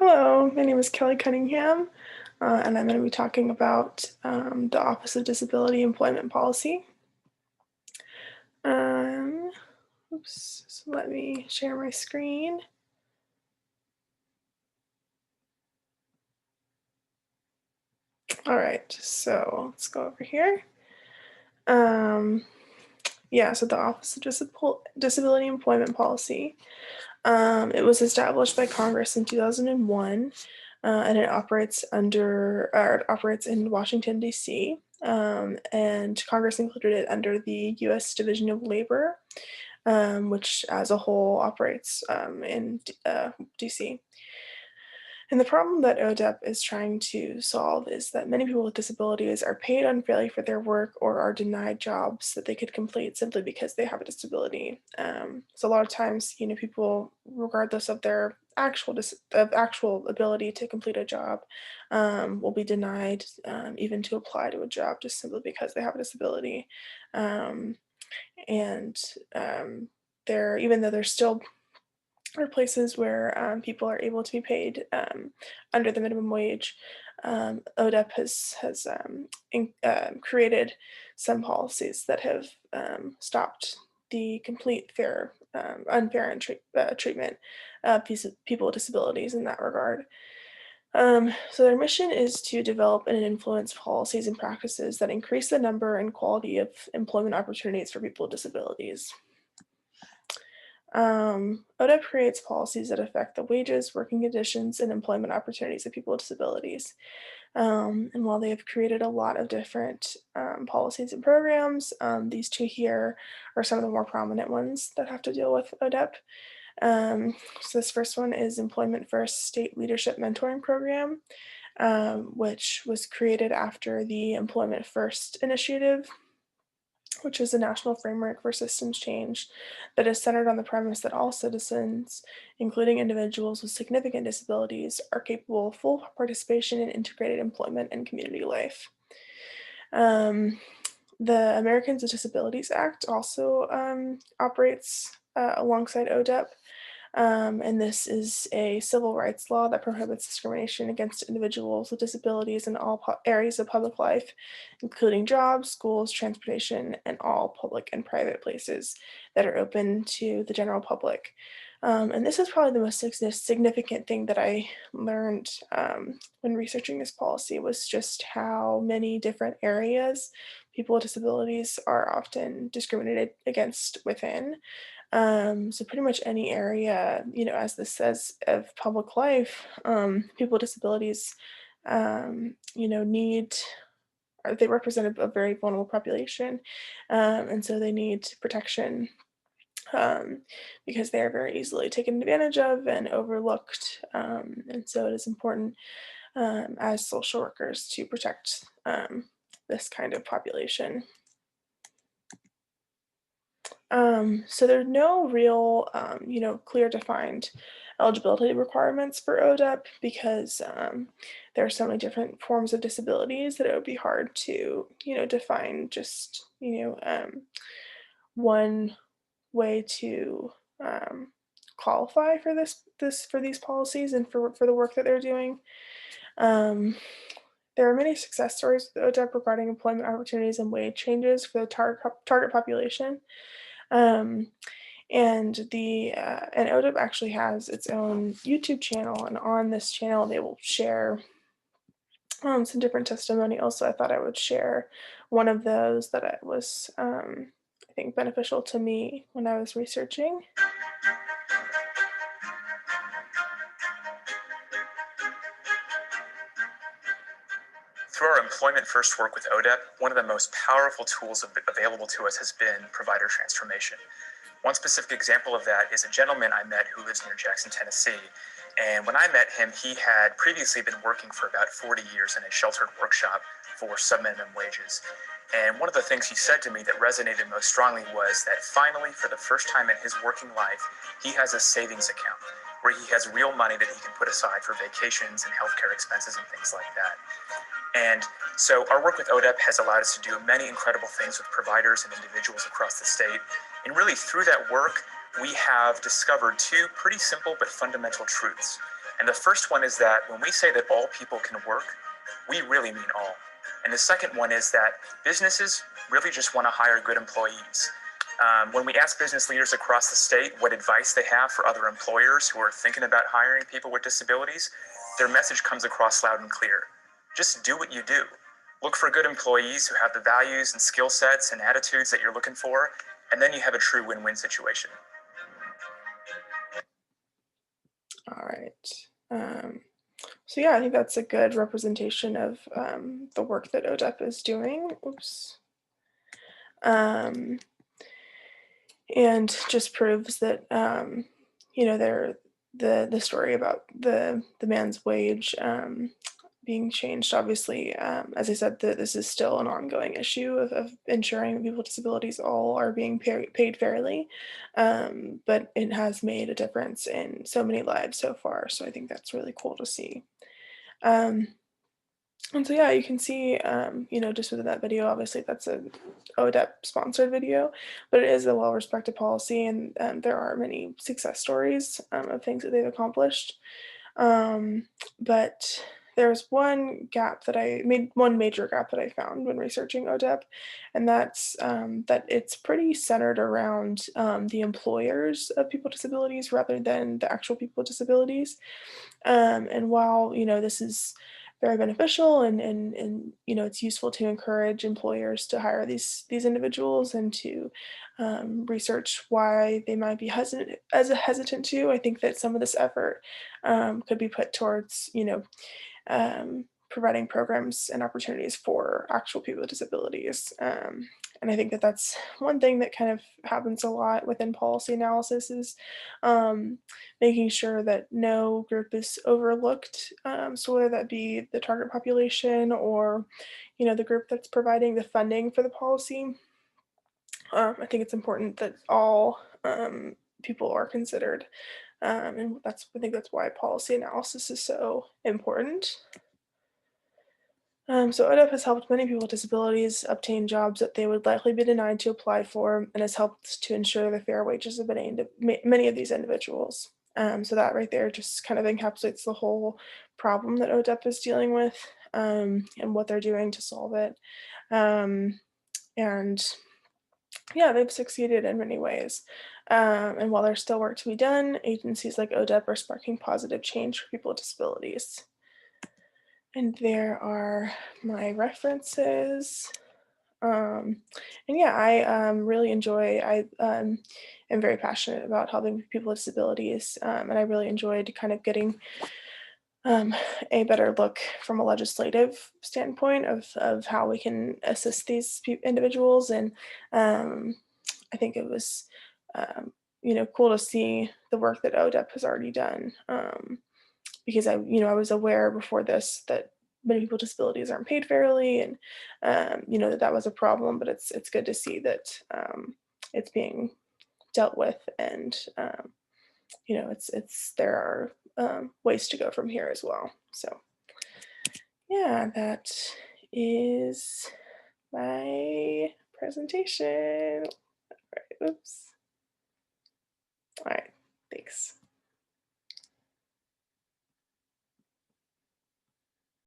Hello, my name is Kelly Cunningham, and I'm going to be talking about the Office of Disability Employment Policy. Um, so let me share my screen. All right, so let's go over here. So the Office of Disability Employment Policy. It was established by Congress in 2001, and it operates in Washington, D.C., and Congress included it under the U.S. Division of Labor, which as a whole operates in D.C. And the problem that ODEP is trying to solve is that many people with disabilities are paid unfairly for their work or are denied jobs that they could complete simply because they have a disability. So a lot of times, people, regardless of their actual ability to complete a job, will be denied even to apply to a job just simply because they have a disability. And even though they're still or places where people are able to be paid under the minimum wage. ODEP has created some policies that have stopped the complete unfair treatment of people with disabilities in that regard. So their mission is to develop and influence policies and practices that increase the number and quality of employment opportunities for people with disabilities. ODEP creates policies that affect the wages, working conditions, and employment opportunities of people with disabilities. And while they have created a lot of different policies and programs, these two here are some of the more prominent ones that have to deal with ODEP. So this first one is Employment First State Leadership Mentoring Program, which was created after the Employment First initiative, which is a national framework for systems change that is centered on the premise that all citizens, including individuals with significant disabilities, are capable of full participation in integrated employment and community life. The Americans with Disabilities Act also operates alongside ODEP. And this is a civil rights law that prohibits discrimination against individuals with disabilities in all areas of public life, including jobs, schools, transportation, and all public and private places that are open to the general public. And this is probably the most significant thing that I learned when researching this policy was just how many different areas people with disabilities are often discriminated against within. So pretty much any area, as this says, of public life, people with disabilities, they represent a very vulnerable population, and so they need protection because they are very easily taken advantage of and overlooked. And so it is important as social workers to protect this kind of population. So there are no real, clear defined eligibility requirements for ODEP because there are so many different forms of disabilities that it would be hard to, define just, one way to qualify for these policies and for the work that they're doing. There are many success stories with ODEP regarding employment opportunities and wage changes for the target population. And ODEP actually has its own YouTube channel, and on this channel they will share some different testimonials. So I thought I would share one of those that was I think beneficial to me when I was researching. Through our Employment First work with ODEP, one of the most powerful tools available to us has been provider transformation. One specific example of that is a gentleman I met who lives near Jackson, Tennessee. And when I met him, he had previously been working for about 40 years in a sheltered workshop for sub-minimum wages. And one of the things he said to me that resonated most strongly was that finally, for the first time in his working life, he has a savings account where he has real money that he can put aside for vacations and healthcare expenses and things like that. And so our work with ODEP has allowed us to do many incredible things with providers and individuals across the state. And really through that work, we have discovered two pretty simple but fundamental truths. And the first one is that when we say that all people can work, we really mean all. And the second one is that businesses really just want to hire good employees. When we ask business leaders across the state what advice they have for other employers who are thinking about hiring people with disabilities, their message comes across loud and clear. Just do what you do. Look for good employees who have the values and skill sets and attitudes that you're looking for, and then you have a true win-win situation. All right. So yeah, I think that's a good representation of the work that ODEP is doing. Oops. Um, and just proves that they're the story about the man's wage being changed. Obviously, as I said, this is still an ongoing issue of ensuring that people with disabilities all are being paid fairly, but it has made a difference in so many lives so far. So I think that's really cool to see. Um, and so, yeah, you can see, just within that video, obviously that's a ODEP sponsored video, but it is a well-respected policy, and there are many success stories of things that they've accomplished. But there's one major gap that I found when researching ODEP, and that's that it's pretty centered around the employers of people with disabilities rather than the actual people with disabilities. And while this is very beneficial and it's useful to encourage employers to hire these individuals and to research why they might be hesitant to. I think that some of this effort could be put towards providing programs and opportunities for actual people with disabilities. And I think that that's one thing that kind of happens a lot within policy analysis is making sure that no group is overlooked. So whether that be the target population or, the group that's providing the funding for the policy, I think it's important that all people are considered. And I think that's why policy analysis is so important. So ODEP has helped many people with disabilities obtain jobs that they would likely be denied to apply for, and has helped to ensure the fair wages of many of these individuals. So that right there just kind of encapsulates the whole problem that ODEP is dealing with, and what they're doing to solve it. Um, and yeah, they've succeeded in many ways. And while there's still work to be done, agencies like ODEP are sparking positive change for people with disabilities. And there are my references. Um, and yeah, I am very passionate about helping people with disabilities. And I really enjoyed kind of getting a better look from a legislative standpoint of how we can assist these individuals. And I think it was, cool to see the work that ODEP has already done. Because I was aware before this that many people with disabilities aren't paid fairly, and that was a problem. But it's good to see that it's being dealt with, and it's there are ways to go from here as well. So yeah, that is my presentation. All right, oops. All right, thanks.